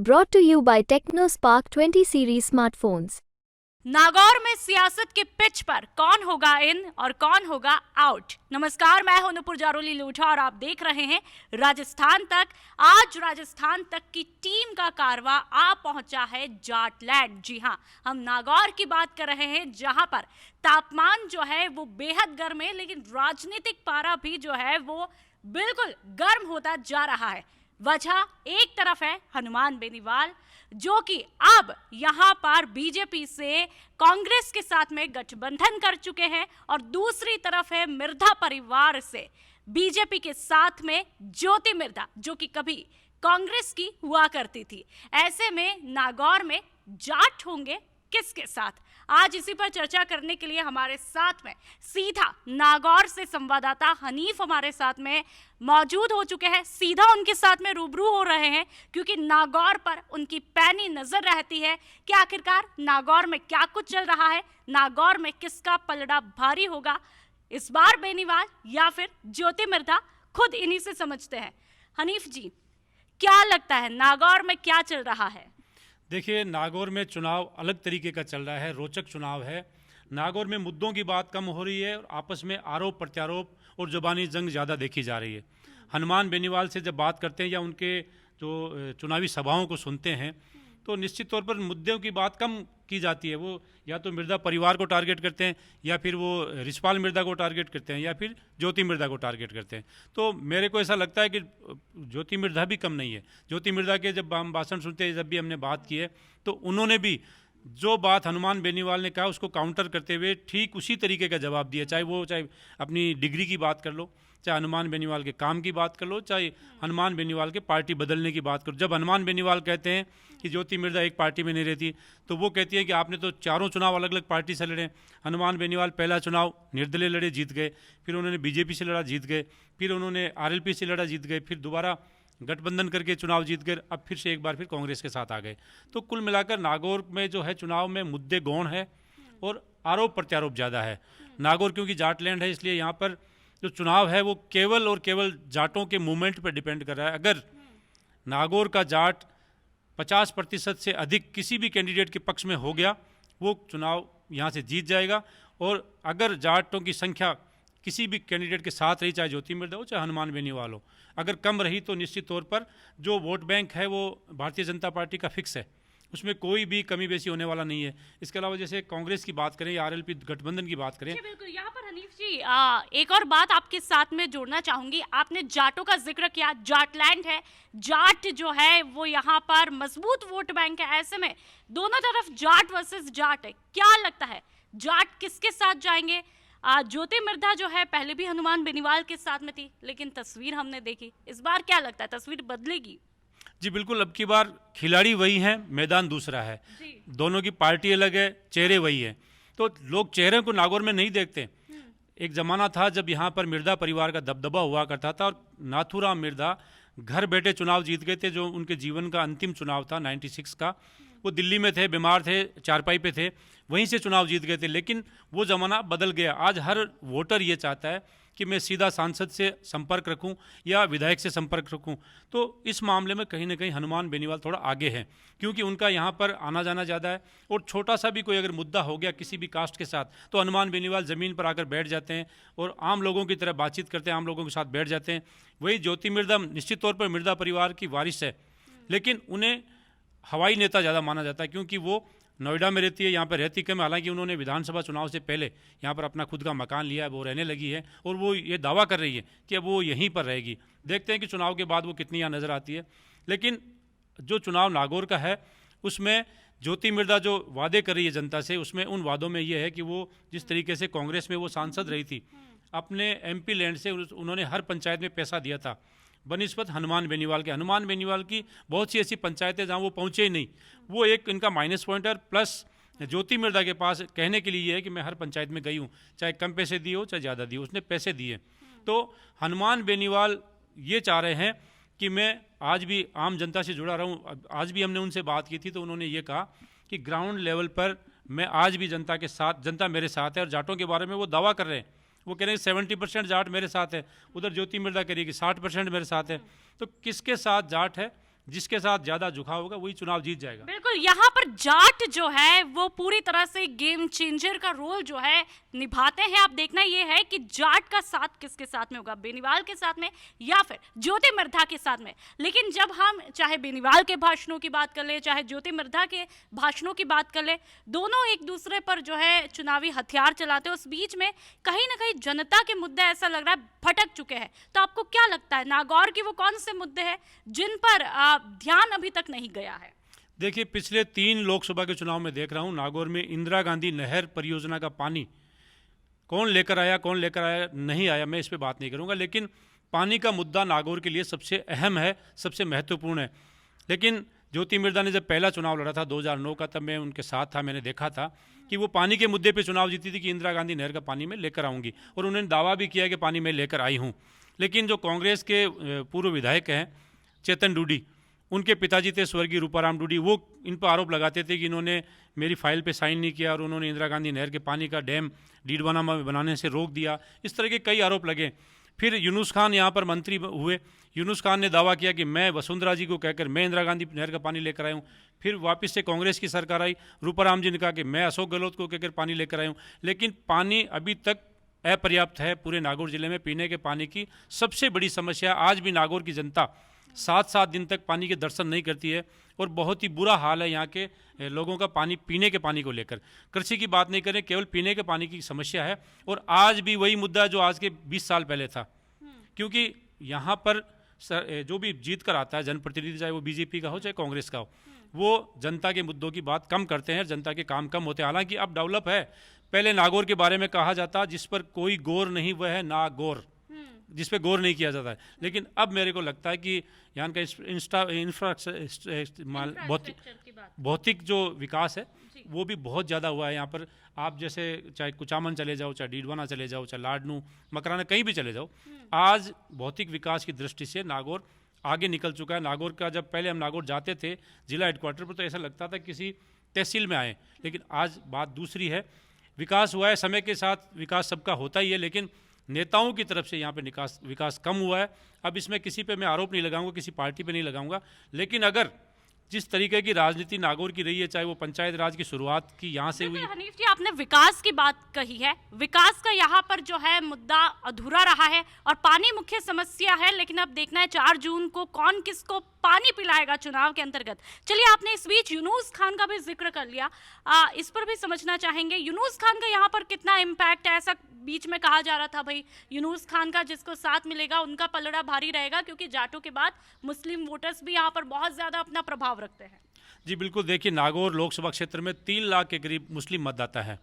Brought to you by TechnoSpark 20 series smartphones. Nagaur में सियासत के पिच पर कौन होगा इन और कौन होगा आउट। नमस्कार, मैं हूं नुपुर जारोली लूठा और आप देख रहे हैं राजस्थान तक। आज राजस्थान तक की टीम का कारवां आ पहुंचा है जाटलैंड। जी हां, हम नागौर की बात कर रहे हैं, जहां पर तापमान जो है वो बेहद गर्म है, लेकिन राजनीतिक पारा भी जो है वो बिल्कुल गर्म होता जा रहा है। वजह एक तरफ है हनुमान बेनीवाल, जो कि अब यहां पर बीजेपी से कांग्रेस के साथ में गठबंधन कर चुके हैं, और दूसरी तरफ है मिर्धा परिवार से बीजेपी के साथ में ज्योति मिर्धा, जो कि कभी कांग्रेस की हुआ करती थी। ऐसे में नागौर में जाट होंगे किसके साथ? आज इसी पर चर्चा करने के लिए हमारे साथ में सीधा नागौर से संवाददाता हनीफ हमारे साथ में मौजूद हो चुके हैं। सीधा उनके साथ में रूबरू हो रहे हैं, क्योंकि नागौर पर उनकी पैनी नजर रहती है कि आखिरकार नागौर में क्या कुछ चल रहा है, नागौर में किसका पलड़ा भारी होगा, इस बार बेनीवाल या फिर ज्योति मिर्धा, खुद इन्हीं से समझते हैं। हनीफ जी, क्या लगता है नागौर में क्या चल रहा है? देखिए, नागौर में चुनाव अलग तरीके का चल रहा है, रोचक चुनाव है। नागौर में मुद्दों की बात कम हो रही है और आपस में आरोप प्रत्यारोप और ज़बानी जंग ज़्यादा देखी जा रही है। हनुमान बेनीवाल से जब बात करते हैं या उनके जो चुनावी सभाओं को सुनते हैं, तो निश्चित तौर पर मुद्दों की बात कम की जाती है। वो या तो मिर्धा परिवार को टारगेट करते हैं, या फिर वो रिछपाल मिर्धा को टारगेट करते हैं, या फिर ज्योति मिर्धा को टारगेट करते हैं। तो मेरे को ऐसा लगता है कि ज्योति मिर्धा भी कम नहीं है। ज्योति मिर्धा के जब हम भाषण सुनते हैं, जब भी हमने बात की है, तो उन्होंने भी जो बात हनुमान बेनीवाल ने कहा उसको काउंटर करते हुए ठीक उसी तरीके का जवाब दिया। चाहे अपनी डिग्री की बात कर लो, चाहे हनुमान बेनीवाल के काम की बात कर लो, चाहे हनुमान बेनीवाल के पार्टी बदलने की बात करो। जब हनुमान बेनीवाल कहते हैं कि ज्योति मिर्धा एक पार्टी में नहीं रहती, तो वो कहती है कि आपने तो चारों चुनाव अलग अलग पार्टी से लड़े। हनुमान बेनीवाल पहला चुनाव निर्दलीय लड़े, जीत गए, फिर उन्होंने बीजेपी से लड़ा, जीत गए, फिर उन्होंने आरएलपी से लड़ा, जीत गए, फिर दोबारा गठबंधन करके चुनाव जीत गए, अब फिर से एक बार फिर कांग्रेस के साथ आ गए। तो कुल मिलाकर नागौर में जो है चुनाव में मुद्दे गौण है और आरोप प्रत्यारोप ज़्यादा है। नागौर क्योंकि जाटलैंड है, इसलिए यहाँ पर जो चुनाव है वो केवल और केवल जाटों के मूवमेंट पर डिपेंड कर रहा है। अगर नागौर का जाट 50% से अधिक किसी भी कैंडिडेट के पक्ष में हो गया, वो चुनाव यहाँ से जीत जाएगा। और अगर जाटों की संख्या किसी भी कैंडिडेट के साथ रही, चाहे ज्योति मिर्धा हो चाहे हनुमान बेनीवाल हो, अगर कम रही, तो निश्चित तौर पर जो वोट बैंक है वो भारतीय जनता पार्टी का फिक्स है, उसमें कोई भी कमी बेसी होने वाला नहीं है। इसके अलावा जैसे कांग्रेस की बात करें या आरएलपी गठबंधन की बात करें, बिल्कुल। यहाँ पर हनीफ जी, एक और बात आपके साथ में जोड़ना चाहूंगी। आपने जाटों का जिक्र किया, जाटलैंड है, जाट जो है वो यहाँ पर मजबूत वोट बैंक है। ऐसे में दोनों तरफ जाट वर्सेस जाट है, क्या लगता है जाट किसके साथ जाएंगे? ज्योति मिर्धा जो है पहले भी हनुमान बेनीवाल के साथ में थी, लेकिन तस्वीर हमने देखी, इस बार क्या लगता है तस्वीर बदलेगी? जी बिल्कुल, अब की बार खिलाड़ी वही हैं, मैदान दूसरा है। दोनों की पार्टी अलग है, चेहरे वही है। तो लोग चेहरे को नागौर में नहीं देखते। एक ज़माना था जब यहाँ पर मिर्धा परिवार का दबदबा हुआ करता था, और नाथूराम मिर्धा घर बैठे चुनाव जीत गए थे। जो उनके जीवन का अंतिम चुनाव था 96 का, वो दिल्ली में थे, बीमार थे, चारपाई पे थे, वहीं से चुनाव जीत गए थे। लेकिन वो ज़माना बदल गया। आज हर वोटर ये चाहता है कि मैं सीधा सांसद से संपर्क रखूं या विधायक से संपर्क रखूं। तो इस मामले में कहीं ना कहीं हनुमान बेनीवाल थोड़ा आगे हैं, क्योंकि उनका यहाँ पर आना जाना ज़्यादा है। और छोटा सा भी कोई अगर मुद्दा हो गया किसी भी कास्ट के साथ, तो हनुमान बेनीवाल ज़मीन पर आकर बैठ जाते हैं और आम लोगों की तरह बातचीत करते हैं, आम लोगों के साथ बैठ जाते हैं। वही ज्योति मिर्धा निश्चित तौर पर मिर्धा परिवार की वारिस है, लेकिन उन्हें हवाई नेता ज़्यादा माना जाता है, क्योंकि वो नोएडा में रहती है, यहाँ पर रहती कम है। हालांकि उन्होंने विधानसभा चुनाव से पहले यहाँ पर अपना खुद का मकान लिया है, वो रहने लगी है, और वो ये दावा कर रही है कि अब वो यहीं पर रहेगी। देखते हैं कि चुनाव के बाद वो कितनी यहाँ नज़र आती है। लेकिन जो चुनाव नागौर का है, उसमें ज्योति मिर्धा जो वादे कर रही है जनता से, उसमें उन वादों में ये है कि वो जिस तरीके से कांग्रेस में वो सांसद रही थी, अपने MP लैंड से उन्होंने हर पंचायत में पैसा दिया था, बनिस्बत हनुमान बेनीवाल के। हनुमान बेनीवाल की बहुत सी ऐसी पंचायतें जहाँ वो पहुँचे ही नहीं, वो एक इनका माइनस पॉइंट है। प्लस ज्योति मिर्धा के पास कहने के लिए ये है कि मैं हर पंचायत में गई हूँ, चाहे कम पैसे दिए हो चाहे ज़्यादा दिए, उसने पैसे दिए। तो हनुमान बेनीवाल ये चाह रहे हैं कि मैं आज भी आम जनता से जुड़ा रहूँ। आज भी हमने उनसे बात की थी, तो उन्होंने ये कहा कि ग्राउंड लेवल पर मैं आज भी जनता के साथ, जनता मेरे साथ है। और जाटों के बारे में वो दावा कर रहे हैं, वो कह रहे हैं 70% जाट मेरे साथ है, उधर ज्योति मिर्धा कह रही है कि 60% मेरे साथ है। तो किसके साथ जाट है जिसके साथ ज़्यादा झुकाव होगा वही चुनाव जीत जाएगा। बिल्कुल, यहाँ पर जाट जो है वो पूरी तरह से गेम चेंजर का रोल जो है निभाते हैं। अब देखना ये है कि जाट का साथ किसके साथ में होगा, बेनीवाल के साथ में या फिर ज्योति मिर्धा के साथ में। लेकिन जब हम चाहे बेनीवाल के भाषणों की बात कर ले, चाहे ज्योति मिर्धा के भाषणों की बात कर ले, दोनों एक दूसरे पर जो है चुनावी हथियार चलाते हैं। उस बीच में कहीं ना कहीं जनता के मुद्दे ऐसा लग रहा है भटक चुके हैं। तो आपको क्या लगता है नागौर की वो कौन से मुद्दे हैं जिन पर ध्यान अभी तक नहीं गया है? देखिए, पिछले 3 लोकसभा के चुनाव में देख रहा हूँ नागौर में इंदिरा गांधी नहर परियोजना का पानी कौन लेकर आया नहीं आया, मैं इस पे बात नहीं करूँगा। लेकिन पानी का मुद्दा नागौर के लिए सबसे अहम है, सबसे महत्वपूर्ण है। लेकिन ज्योति मिर्धा ने जब पहला चुनाव लड़ा था 2009 का, तब मैं उनके साथ था, मैंने देखा था कि वो पानी के मुद्दे पे चुनाव जीती थी कि इंदिरा गांधी नहर का पानी मैं लेकर आऊँगी, और उन्होंने दावा भी किया कि पानी मैं लेकर आई हूँ। लेकिन जो कांग्रेस के पूर्व विधायक हैं चेतन डूडी, उनके पिताजी थे स्वर्गीय रूपाराम डूडी, वो इन पर आरोप लगाते थे कि इन्होंने मेरी फाइल पे साइन नहीं किया और उन्होंने इंदिरा गांधी नहर के पानी का डैम डीडवाना में बनाने से रोक दिया। इस तरह के कई आरोप लगे। फिर यूनुस खान यहाँ पर मंत्री हुए। यूनुस खान ने दावा किया कि मैं वसुंधरा जी को कहकर मैं इंदिरा गांधी नहर का पानी लेकर आया हूँ। फिर वापस से कांग्रेस की सरकार आई, रूपाराम जी ने कहा कि मैं अशोक गहलोत को कहकर पानी लेकर आया हूँ। लेकिन पानी अभी तक अपर्याप्त है। पूरे नागौर जिले में पीने के पानी की सबसे बड़ी समस्या, आज भी नागौर की जनता 7-7 दिन तक पानी के दर्शन नहीं करती है और बहुत ही बुरा हाल है यहाँ के लोगों का पानी, पीने के पानी को लेकर। कृषि की बात नहीं करें, केवल पीने के पानी की समस्या है। और आज भी वही मुद्दा है जो आज के 20 साल पहले था, क्योंकि यहाँ पर जो भी जीत कर आता है जनप्रतिनिधि, चाहे वो बीजेपी का हो चाहे कांग्रेस का हो, वो जनता के मुद्दों की बात कम करते हैं, जनता के काम कम होते हैं। हालांकि अब डेवलप है। पहले नागौर के बारे में कहा जाता जिस पर कोई गौर नहीं वह है नागौर, जिस पे गौर नहीं किया जाता है। लेकिन अब मेरे को लगता है कि यहाँ का भौतिक जो विकास है वो भी बहुत ज़्यादा हुआ है यहाँ पर। आप जैसे चाहे कुचामन चले जाओ, चाहे डीडवाना चले जाओ, चाहे लाडनू, मकराना, कहीं भी चले जाओ, आज भौतिक विकास की दृष्टि से नागौर आगे निकल चुका है। नागौर का जब पहले हम नागौर जाते थे जिला हेडक्वार्टर पर, तो ऐसा लगता था किसी तहसील में आए। लेकिन आज बात दूसरी है। विकास हुआ है, समय के साथ विकास सबका होता ही है, लेकिन नेताओं की तरफ से यहाँ पे विकास कम हुआ है। अब इसमें किसी पे मैं आरोप नहीं लगाऊंगा, किसी पार्टी पे नहीं लगाऊंगा। लेकिन अगर जिस तरीके की राजनीति नागौर की रही है, चाहे वो पंचायत राज की शुरुआत की यहाँ से हुई। हनीफ जी, आपने विकास की बात कही है, विकास का यहाँ पर जो है मुद्दा अधूरा रहा है और पानी मुख्य समस्या है। लेकिन अब देखना है 4 जून को कौन किसको पानी पिलाएगा चुनाव के अंतर्गत। चलिए, आपने इस बीच यूनुस खान का भी जिक्र कर लिया, इस पर भी समझना चाहेंगे यूनुस खान का यहाँ पर कितना इम्पैक्ट है। ऐसा बीच में कहा जा रहा था भाई यूनुस खान का जिसको साथ मिलेगा उनका पलड़ा भारी रहेगा, क्योंकि जाटों के बाद मुस्लिम वोटर्स भी यहाँ पर बहुत ज्यादा अपना प्रभाव रखते हैं। जी बिल्कुल, देखिए नागौर लोकसभा क्षेत्र में 3 लाख के करीब मुस्लिम मतदाता है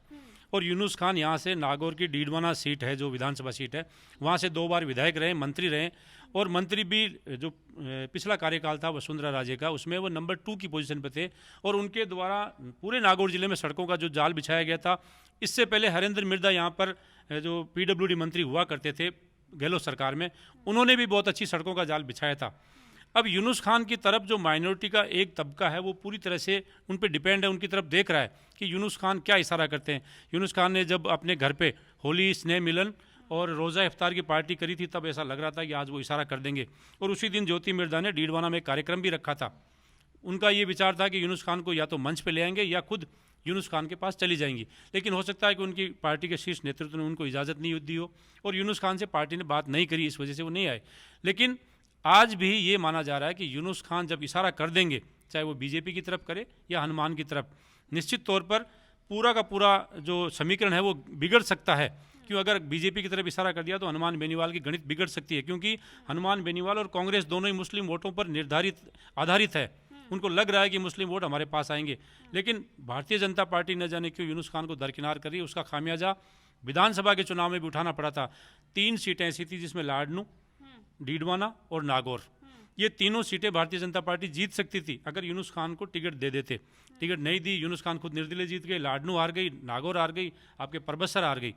और यूनुस खान यहाँ से नागौर की डीडवाना सीट है, जो विधानसभा सीट है, वहाँ से 2 बार विधायक रहे, मंत्री रहे। और मंत्री भी जो पिछला कार्यकाल था वसुंधरा राजे का, उसमें वो नंबर 2 की पोजीशन पे थे। और उनके द्वारा पूरे नागौर जिले में सड़कों का जो जाल बिछाया गया था, इससे पहले हरेंद्र मिर्धा यहाँ पर जो पीडब्ल्यूडी मंत्री हुआ करते थे गहलोत सरकार में, उन्होंने भी बहुत अच्छी सड़कों का जाल बिछाया था। अब यूनुस खान की तरफ जो माइनॉरिटी का एक तबका है वो पूरी तरह से उन पर डिपेंड है, उनकी तरफ देख रहा है कि यूनुस खान क्या इशारा करते हैं। यूनुस खान ने जब अपने घर पे होली, स्नेह मिलन और रोज़ा इफ्तार की पार्टी करी थी, तब ऐसा लग रहा था कि आज वो इशारा कर देंगे। और उसी दिन ज्योति मिर्धा ने डीडवाना में कार्यक्रम भी रखा था। उनका ये विचार था कि यूनुस खान को या तो मंच पे ले आएंगे या खुद यूनुस खान के पास चली जाएंगी। लेकिन हो सकता है कि उनकी पार्टी के शीर्ष नेतृत्व ने उनको इजाज़त नहीं दी हो और यूनुस खान से पार्टी ने बात नहीं करी, इस वजह से वो नहीं आए। लेकिन आज भी ये माना जा रहा है कि यूनुस खान जब इशारा कर देंगे, चाहे वो बीजेपी की तरफ करे या हनुमान की तरफ, निश्चित तौर पर पूरा का पूरा जो समीकरण है वो बिगड़ सकता है। क्यों, अगर बीजेपी की तरफ इशारा कर दिया तो हनुमान बेनीवाल की गणित बिगड़ सकती है, क्योंकि हनुमान बेनीवाल और कांग्रेस दोनों ही मुस्लिम वोटों पर आधारित है। उनको लग रहा है कि मुस्लिम वोट हमारे पास आएंगे। लेकिन भारतीय जनता पार्टी न जाने क्यों यूनुस खान को दरकिनार कर रही है। उसका खामियाजा विधानसभा के चुनाव में भी उठाना पड़ा था। 3 सीटें ऐसी थी जिसमें लाडनू, डीडवाना और नागौर, ये तीनों सीटें भारतीय जनता पार्टी जीत सकती थी अगर यूनुस खान को टिकट दे देते। टिकट नहीं दी, यूनुस खान खुद निर्दलीय जीत गए, लाडनू हार गई, नागौर हार गई, आपके परबसर हार गई।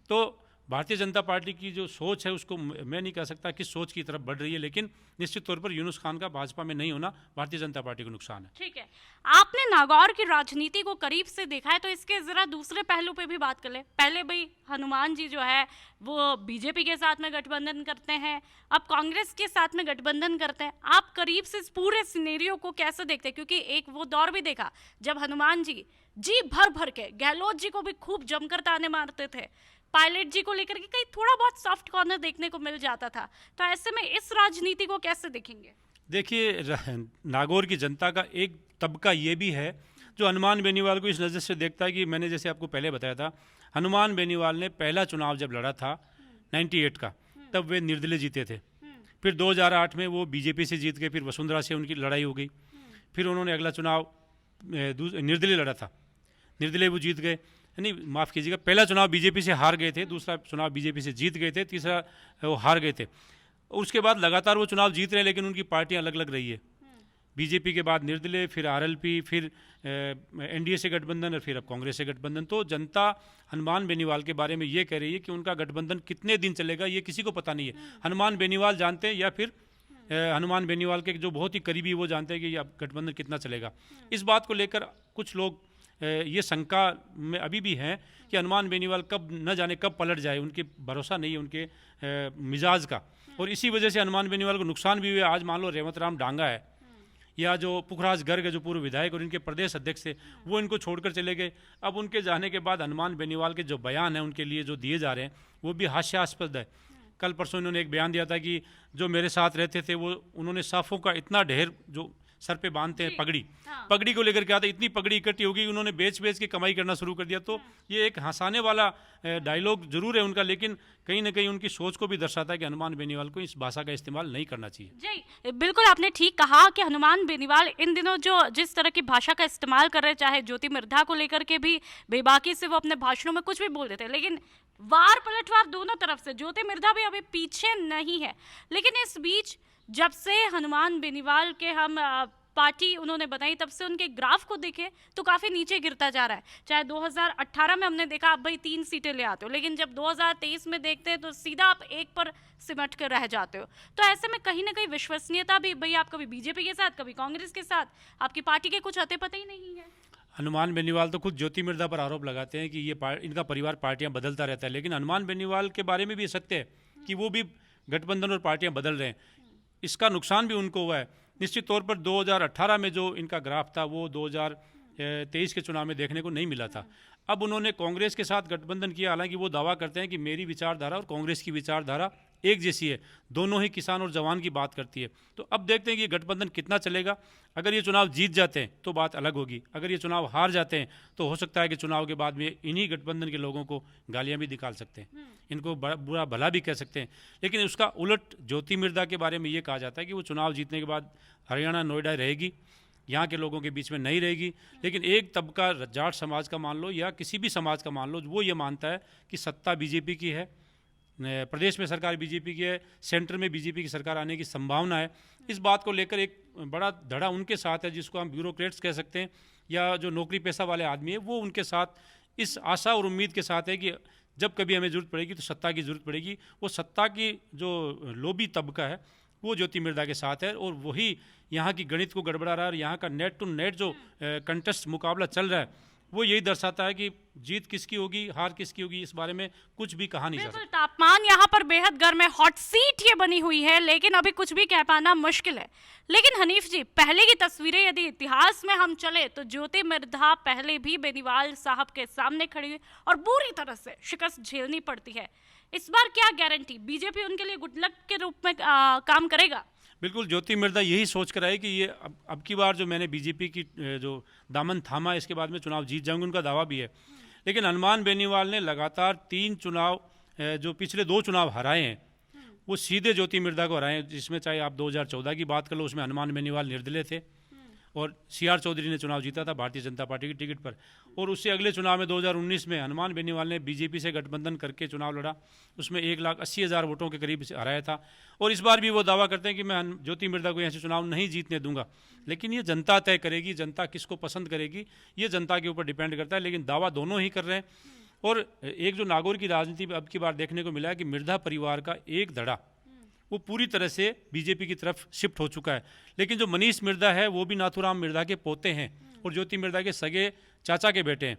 तो भारतीय जनता पार्टी की जो सोच है उसको मैं नहीं कह सकता किस सोच की तरफ बढ़ रही है, लेकिन निश्चित तौर पर यूनुस खान का भाजपा में नहीं होना भारतीय जनता पार्टी को नुकसान है। ठीक है, आपने नागौर की राजनीति को करीब से देखा है, तो इसके जरा दूसरे पहलू पे भी बात कर ले। पहले भाई हनुमान जी जो है वो बीजेपी के साथ में गठबंधन करते हैं, अब कांग्रेस के साथ में गठबंधन करते हैं। आप करीब से इस पूरे सिनेरियो को कैसे देखते हैं? क्योंकि एक वो दौर भी देखा जब हनुमान जी भर भर के गहलोत जी को भी खूब जमकर ताने मारते थे, पायलट जी को लेकर के कहीं थोड़ा बहुत सॉफ्ट कॉर्नर देखने को मिल जाता था। तो ऐसे में इस राजनीति को कैसे देखेंगे? देखिए, नागौर की जनता का एक तबका ये भी है जो हनुमान बेनीवाल को इस नज़र से देखता है कि मैंने जैसे आपको पहले बताया था, हनुमान बेनीवाल ने पहला चुनाव जब लड़ा था 98 का, तब वे निर्दलीय जीते थे। फिर 2008 में वो बीजेपी से जीत गए, फिर वसुंधरा से उनकी लड़ाई हो गई। फिर उन्होंने अगला चुनाव निर्दलीय लड़ा था, निर्दलीय वो जीत गए, नहीं माफ़ कीजिएगा, पहला चुनाव बीजेपी से हार गए थे, दूसरा चुनाव बीजेपी से जीत गए थे, तीसरा वो हार गए थे। उसके बाद लगातार वो चुनाव जीत रहे हैं, लेकिन उनकी पार्टियां अलग अलग रही है। बीजेपी के बाद निर्दलीय, फिर आरएलपी, फिर एनडीए से गठबंधन और फिर अब कांग्रेस से गठबंधन। तो जनता हनुमान बेनीवाल के बारे में ये कह रही है कि उनका गठबंधन कितने दिन चलेगा ये किसी को पता नहीं है। हनुमान बेनीवाल जानते हैं या फिर हनुमान बेनीवाल के जो बहुत ही करीबी वो जानते हैं कि अब गठबंधन कितना चलेगा। इस बात को लेकर कुछ लोग ये शंका में अभी भी हैं कि हनुमान बेनीवाल कब न जाने कब पलट जाए, उनके भरोसा नहीं है उनके मिजाज का, और इसी वजह से हनुमान बेनीवाल को नुकसान भी हुआ। आज मान लो रेवत राम डांगा है या जो पुखराज गर्ग है जो पूर्व विधायक और इनके प्रदेश अध्यक्ष थे, वो इनको छोड़कर चले गए। अब उनके जाने के बाद हनुमान बेनीवाल के जो बयान हैं उनके लिए जो दिए जा रहे हैं वो भी हास्यास्पद है। कल परसों इन्होंने एक बयान दिया था कि जो मेरे साथ रहते थे वो उन्होंने साफों का इतना ढेर जो सर पे बांधते हैं पगड़ी, पगड़ी को लेकर क्या था, इतनी पगड़ी इकट्ठी होगी उन्होंने बेच बेच के कमाई करना शुरू कर दिया। तो ये एक हंसाने वाला डायलॉग जरूर है उनका, लेकिन कहीं ना कहीं उनकी सोच को भी दर्शाता है कि हनुमान बेनीवाल को इस भाषा का इस्तेमाल नहीं करना चाहिए। जी बिल्कुल, आपने ठीक कहा कि हनुमान बेनीवाल इन दिनों जो जिस तरह की भाषा का इस्तेमाल कर रहे हैं, चाहे ज्योति मिर्धा को लेकर के भी बेबाकी से वो अपने भाषणों में कुछ भी बोल देते हैं, लेकिन वार पलटवार दोनों तरफ से। ज्योति मिर्धा भी अभी पीछे नहीं है, लेकिन इस बीच जब से हनुमान बेनीवाल के हम पार्टी उन्होंने बनाई तब से उनके ग्राफ को देखे तो काफ़ी नीचे गिरता जा रहा है। चाहे 2018 में हमने देखा आप भाई 3 सीटें ले आते हो, लेकिन जब 2023 में देखते हैं तो सीधा आप एक पर सिमट कर रह जाते हो। तो ऐसे में कहीं ना कहीं विश्वसनीयता भी, भाई आप कभी बीजेपी के साथ कभी कांग्रेस के साथ, आपकी पार्टी के कुछ अते पते ही नहीं है। हनुमान बेनीवाल तो खुद ज्योति मिर्धा पर आरोप लगाते हैं कि ये इनका परिवार पार्टियां बदलता रहता है, लेकिन हनुमान बेनीवाल के बारे में भी सत्य है कि वो भी गठबंधन और पार्टियां बदल रहे हैं। इसका नुकसान भी उनको हुआ है। निश्चित तौर पर 2018 में जो इनका ग्राफ था वो 2023 के चुनाव में देखने को नहीं मिला था। अब उन्होंने कांग्रेस के साथ गठबंधन किया, हालांकि वो दावा करते हैं कि मेरी विचारधारा और कांग्रेस की विचारधारा एक जैसी है, दोनों ही किसान और जवान की बात करती है। तो अब देखते हैं कि ये गठबंधन कितना चलेगा। अगर ये चुनाव जीत जाते हैं तो बात अलग होगी, अगर ये चुनाव हार जाते हैं तो हो सकता है कि चुनाव के बाद में इन्हीं गठबंधन के लोगों को गालियां भी निकाल सकते हैं, इनको बुरा भला भी कह सकते हैं। लेकिन उसका उलट ज्योति मिर्धा के बारे में ये कहा जाता है कि वो चुनाव जीतने के बाद हरियाणा नोएडा रहेगी, यहाँ के लोगों के बीच में नहीं रहेगी। लेकिन एक तबका जाट समाज का मान लो या किसी भी समाज का मान लो, वो ये मानता है कि सत्ता बीजेपी की है, प्रदेश में सरकार बीजेपी की है, सेंटर में बीजेपी की सरकार आने की संभावना है। इस बात को लेकर एक बड़ा धड़ा उनके साथ है, जिसको हम ब्यूरोक्रेट्स कह सकते हैं या जो नौकरी पेशा वाले आदमी है, वो उनके साथ इस आशा और उम्मीद के साथ है कि जब कभी हमें ज़रूरत पड़ेगी तो सत्ता की ज़रूरत पड़ेगी। वो सत्ता की जो लोभी तबका है वो ज्योति मिर्धा के साथ है, और वही यहाँ की गणित को गड़बड़ा रहा है। और यहाँ का नेट टू नेट जो कंटेस्ट मुकाबला चल रहा है वो यही दर्शाता है कि जीत किसकी होगी, हार किसकी होगी, इस बारे में कुछ भी कहा नहीं जा सकता। तापमान यहाँ पर बेहद गर्म है, हॉट सीट ये बनी हुई है, लेकिन अभी कुछ भी कह पाना मुश्किल है। लेकिन हनीफ जी, पहले की तस्वीरें यदि इतिहास में हम चले तो ज्योति मिर्धा पहले भी बेनीवाल साहब के सामने खड़ी हुई और बुरी तरह से शिकस्त झेलनी पड़ती है। इस बार क्या गारंटी, बीजेपी उनके लिए गुड लक के रूप में काम करेगा? बिल्कुल, ज्योति मिर्धा यही सोच कर आए कि ये अब की बार जो मैंने बीजेपी की जो दामन थामा, इसके बाद में चुनाव जीत जाऊंगे, उनका दावा भी है। लेकिन हनुमान बेनीवाल ने लगातार 3 चुनाव जो पिछले 2 चुनाव हराए हैं वो सीधे ज्योति मिर्धा को हराए हैं, जिसमें चाहे आप 2014 की बात कर लो, उसमें हनुमान बेनीवाल निर्दलीय थे और CR चौधरी ने चुनाव जीता था भारतीय जनता पार्टी की टिकट पर। और उससे अगले चुनाव में 2019 में हनुमान बेनीवाल ने बीजेपी से गठबंधन करके चुनाव लड़ा, उसमें 1,80,000 वोटों के करीब हराया था। और इस बार भी वो दावा करते हैं कि मैं ज्योति मिर्धा को यहाँ से चुनाव नहीं जीतने दूंगा। लेकिन ये जनता तय करेगी, जनता किसको पसंद करेगी ये जनता के ऊपर डिपेंड करता है। लेकिन दावा दोनों ही कर रहे हैं और एक जो नागौर की राजनीति में अब की बार देखने को मिला है कि मिर्धा परिवार का एक धड़ा वो पूरी तरह से बीजेपी की तरफ शिफ्ट हो चुका है। लेकिन जो मनीष मिर्धा है वो भी नाथूराम मिर्धा के पोते हैं और ज्योति मिर्धा के सगे चाचा के बेटे हैं।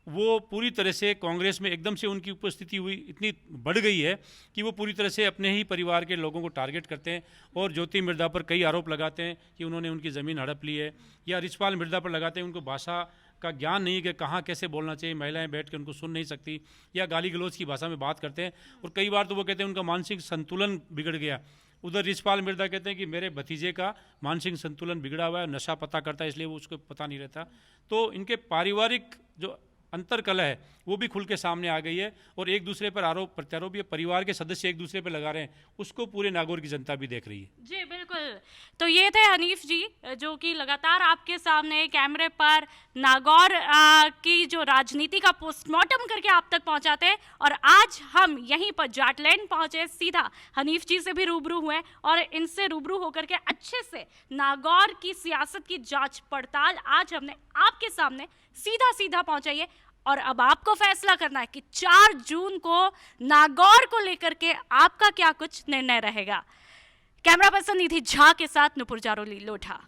वो पूरी तरह से कांग्रेस में एकदम से उनकी उपस्थिति हुई इतनी बढ़ गई है कि वो पूरी तरह से अपने ही परिवार के लोगों को टारगेट करते हैं और ज्योति मिर्धा पर कई आरोप लगाते हैं कि उन्होंने उनकी ज़मीन हड़प ली है, या रिचपाल मिर्धा पर लगाते हैं उनको भाषा का ज्ञान नहीं है कि कहाँ कैसे बोलना चाहिए, महिलाएं बैठ के उनको सुन नहीं सकती, या गाली गलौज की भाषा में बात करते हैं। और कई बार तो वो कहते हैं उनका मानसिक संतुलन बिगड़ गया। उधर रिचपाल मिर्धा कहते हैं कि मेरे भतीजे का मानसिक संतुलन बिगड़ा हुआ है, नशा पता करता है इसलिए वो उसको पता नहीं रहता। तो इनके पारिवारिक जो अंतरकलह है वो भी खुल के सामने आ गई है और एक दूसरे पर आरोप प्रत्यारोप ये परिवार के सदस्य एक दूसरे पर लगा रहे हैं, उसको पूरे नागौर की जनता भी देख रही है। जी बिल्कुल। तो ये थे हनीफ जी जो कि लगातार आपके सामने कैमरे पर नागौर की जो राजनीति का पोस्टमार्टम करके आप तक पहुंचाते हैं। और आज हम यहीं पर जाटलैंड पहुंचे, सीधा हनीफ जी से भी रूबरू हुए और इनसे रूबरू होकर के अच्छे से नागौर की सियासत की जांच पड़ताल आज हमने आपके सामने सीधा सीधा पहुंचाई है। और अब आपको फैसला करना है कि 4 जून को नागौर को लेकर के आपका क्या कुछ निर्णय रहेगा। कैमरा पर्सन निधि झा के साथ नुपुर जारोली लोढ़ा।